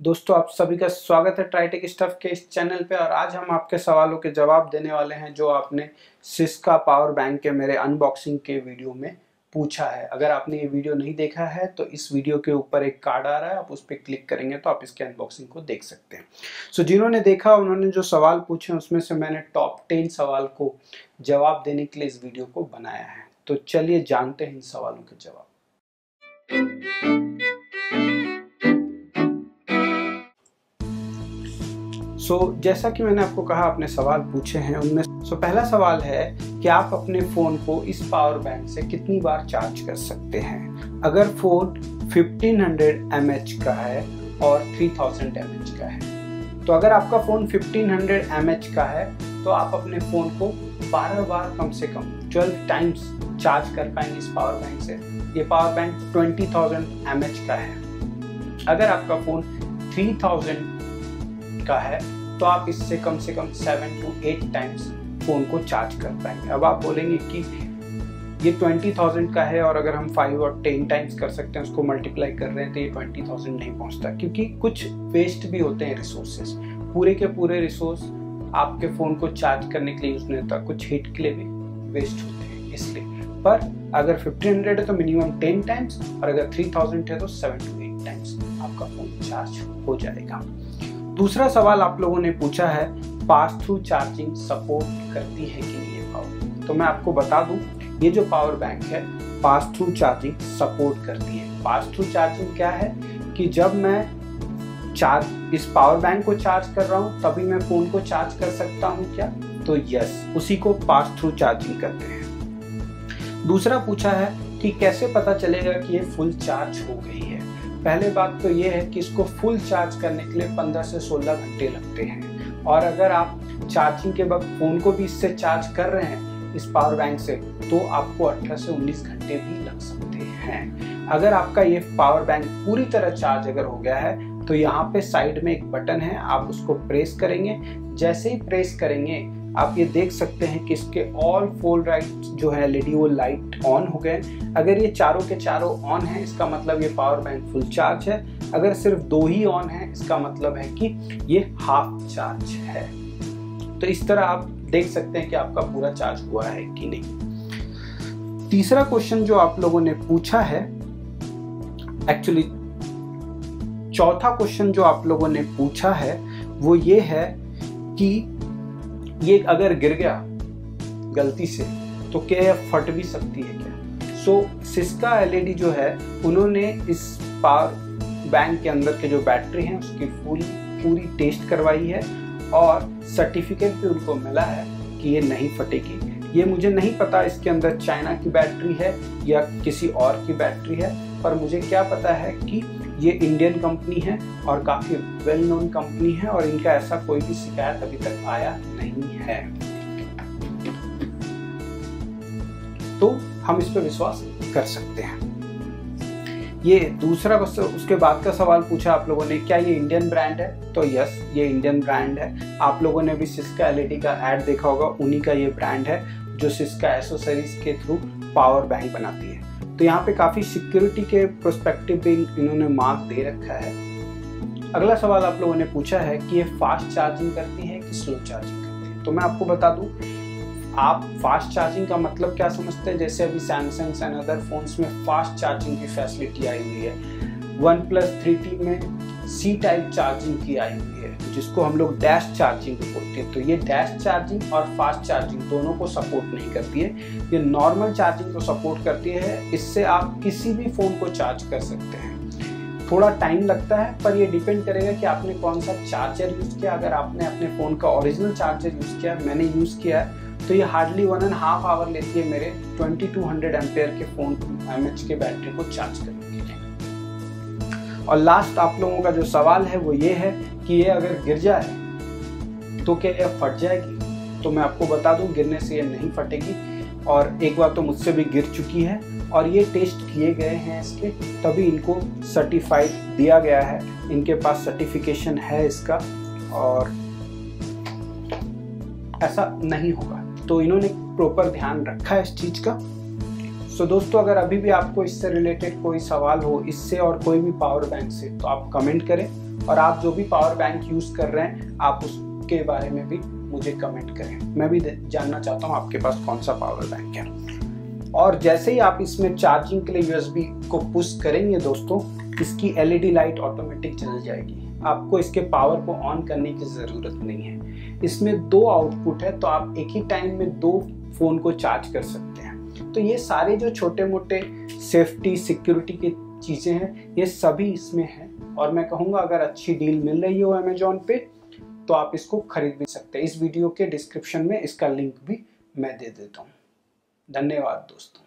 दोस्तों आप सभी का स्वागत है ट्राइटेक स्टफ के इस चैनल पे। और आज हम आपके सवालों के जवाब देने वाले हैं जो आपने सिस्का पावर बैंक के मेरे अनबॉक्सिंग के वीडियो में पूछा है। अगर आपने ये वीडियो नहीं देखा है तो इस वीडियो के ऊपर एक कार्ड आ रहा है, आप उस पर क्लिक करेंगे तो आप इसके अनबॉक्सिंग को देख सकते हैं। सो जिन्होंने देखा उन्होंने जो सवाल पूछे उसमें से मैंने टॉप 10 सवाल को जवाब देने के लिए इस वीडियो को बनाया है। तो चलिए जानते हैं इन सवालों के जवाब। जैसा कि मैंने आपको कहा आपने सवाल पूछे हैं उनमें पहला सवाल है कि आप अपने फ़ोन को इस पावर बैंक से कितनी बार चार्ज कर सकते हैं। अगर फ़ोन 1500 mAh का है और 3000 mAh का है, तो अगर आपका फ़ोन 1500 mAh का है तो आप अपने फ़ोन को 12 बार कम से कम 12 टाइम्स चार्ज कर पाएंगे इस पावर बैंक से। ये पावर बैंक 20,000 mAh का है। अगर आपका फ़ोन 3000 का है तो आप इससे कम से कम 7 to 8 टाइम्स फ़ोन को चार्ज कर पाएंगे। अब आप बोलेंगे कि ये 20,000 का है और अगर हम 5 और 10 टाइम्स कर सकते हैं, उसको मल्टीप्लाई कर रहे हैं तो ये 20,000 नहीं पहुंचता, क्योंकि कुछ वेस्ट भी होते हैं रिसोर्सेज। पूरे के पूरे रिसोर्स आपके फ़ोन को चार्ज करने के लिए यूज़ नहीं होता, कुछ हीट के लिए भी वेस्ट होते हैं इसलिए। पर अगर 1500 है तो मिनिमम 10 टाइम्स और अगर 3000 है तो 7 to 8 टाइम्स आपका फ़ोन चार्ज हो जाएगा। दूसरा सवाल आप लोगों ने पूछा है पास थ्रू चार्जिंग सपोर्ट करती है कि नहीं ये पावर। तो मैं आपको बता दूं ये जो पावर बैंक है पास थ्रू चार्जिंग सपोर्ट करती है। पास थ्रू चार्जिंग क्या है कि जब मैं इस पावर बैंक को चार्ज कर रहा हूं तभी मैं फ़ोन को चार्ज कर सकता हूं क्या? तो यस, उसी को पास थ्रू चार्जिंग कहते हैं। दूसरा पूछा है कि कैसे पता चलेगा कि ये फुल चार्ज हो गई है। पहले बात तो ये है कि इसको फुल चार्ज करने के लिए 15 से 16 घंटे लगते हैं, और अगर आप चार्जिंग के वक्त फ़ोन को भी इससे चार्ज कर रहे हैं इस पावर बैंक से तो आपको 18 से 19 घंटे भी लग सकते हैं। अगर आपका ये पावर बैंक पूरी तरह चार्ज अगर हो गया है तो यहाँ पे साइड में एक बटन है, आप उसको प्रेस करेंगे। जैसे ही प्रेस करेंगे आप ये देख सकते हैं कि इसके ऑल 4 लाइट जो है एलईडी वो लाइट ऑन हो गए। अगर ये चारों के चारों ऑन है इसका मतलब ये पावर बैंक फुल चार्ज है। अगर सिर्फ 2 ही ऑन है इसका मतलब है कि ये हाफ चार्ज है। तो इस तरह आप देख सकते हैं कि आपका पूरा चार्ज हुआ है कि नहीं। तीसरा क्वेश्चन जो आप लोगों ने पूछा है, एक्चुअली चौथा क्वेश्चन जो आप लोगों ने पूछा है वो ये है कि ये अगर गिर गया गलती से तो क्या ये फट भी सकती है क्या? सिस्का एलईडी जो है उन्होंने इस पावर बैंक के अंदर के जो बैटरी हैं उसकी पूरी टेस्ट करवाई है और सर्टिफिकेट भी उनको मिला है कि ये नहीं फटेगी। ये मुझे नहीं पता इसके अंदर चाइना की बैटरी है या किसी और की बैटरी है, पर मुझे क्या पता है कि ये इंडियन कंपनी है और काफ़ी वेल नोन कंपनी है और इनका ऐसा कोई भी शिकायत अभी तक आया नहीं है। तो हम इस पर विश्वास कर सकते हैं। ये दूसरा बस उसके बाद का सवाल पूछा आप लोगों ने, क्या ये इंडियन ब्रांड है? तो यस, ये इंडियन ब्रांड है। आप लोगों ने भी सिस्का एलईडी का ऐड देखा होगा, उन्हीं का ये ब्रांड है जो सिस्का एसेसरीज के थ्रू पावर बैंक बनाती है। तो यहाँ पे काफ़ी सिक्योरिटी के प्रोस्पेक्टिव भी इन्होंने मार्क दे रखा है। अगला सवाल आप लोगों ने पूछा है कि ये फास्ट चार्जिंग करती है कि स्लो चार्जिंग करती है। तो मैं आपको बता दूं, आप फास्ट चार्जिंग का मतलब क्या समझते हैं? जैसे अभी सैमसंग एंड अदर फोन्स में फास्ट चार्जिंग की फैसिलिटी आई हुई है। OnePlus 3T में C टाइप चार्जिंग की आई हुई है जिसको हम लोग डैश चार्जिंग बोलते हैं। तो ये डैश चार्जिंग और फास्ट चार्जिंग दोनों को सपोर्ट नहीं करती है, ये नॉर्मल चार्जिंग को सपोर्ट करती है। इससे आप किसी भी फ़ोन को चार्ज कर सकते हैं। थोड़ा टाइम लगता है पर ये डिपेंड करेगा कि आपने कौन सा चार्जर यूज़ किया। अगर आपने अपने फ़ोन का ओरिजिनल चार्जर यूज़ किया, मैंने यूज़ किया है, तो ये हार्डली 1.5 आवर लेती है मेरे 2200 एम्पेयर के फ़ोन mAh के बैटरी को चार्ज करने के लिए। और लास्ट आप लोगों का जो सवाल है वो ये है कि ये अगर गिर जाए तो क्या ये फट जाएगी? तो मैं आपको बता दूं गिरने से ये नहीं फटेगी, और एक बार तो मुझसे भी गिर चुकी है और ये टेस्ट किए गए हैं इसके, तभी इनको सर्टिफाइड दिया गया है। इनके पास सर्टिफिकेशन है इसका और ऐसा नहीं होगा। तो इन्होंने प्रॉपर ध्यान रखा है इस चीज़ का। सो दोस्तों, अगर अभी भी आपको इससे रिलेटेड कोई सवाल हो, इससे और कोई भी पावर बैंक से, तो आप कमेंट करें और आप जो भी पावर बैंक यूज़ कर रहे हैं आप उसके बारे में भी मुझे कमेंट करें, मैं भी जानना चाहता हूँ आपके पास कौन सा पावर बैंक है। और जैसे ही आप इसमें चार्जिंग के लिए यूएसबी को पुश करेंगे दोस्तों, इसकी एलईडी लाइट ऑटोमेटिक जल जाएगी, आपको इसके पावर को ऑन करने की ज़रूरत नहीं है। इसमें 2 आउटपुट है तो आप एक ही टाइम में 2 फ़ोन को चार्ज कर सकते हैं। तो ये सारे जो छोटे मोटे सेफ्टी सिक्योरिटी की चीज़ें हैं ये सभी इसमें हैं, और मैं कहूँगा अगर अच्छी डील मिल रही हो अमेजोन पे तो आप इसको खरीद भी सकते हैं। इस वीडियो के डिस्क्रिप्शन में इसका लिंक भी मैं दे देता हूँ। धन्यवाद दोस्तों।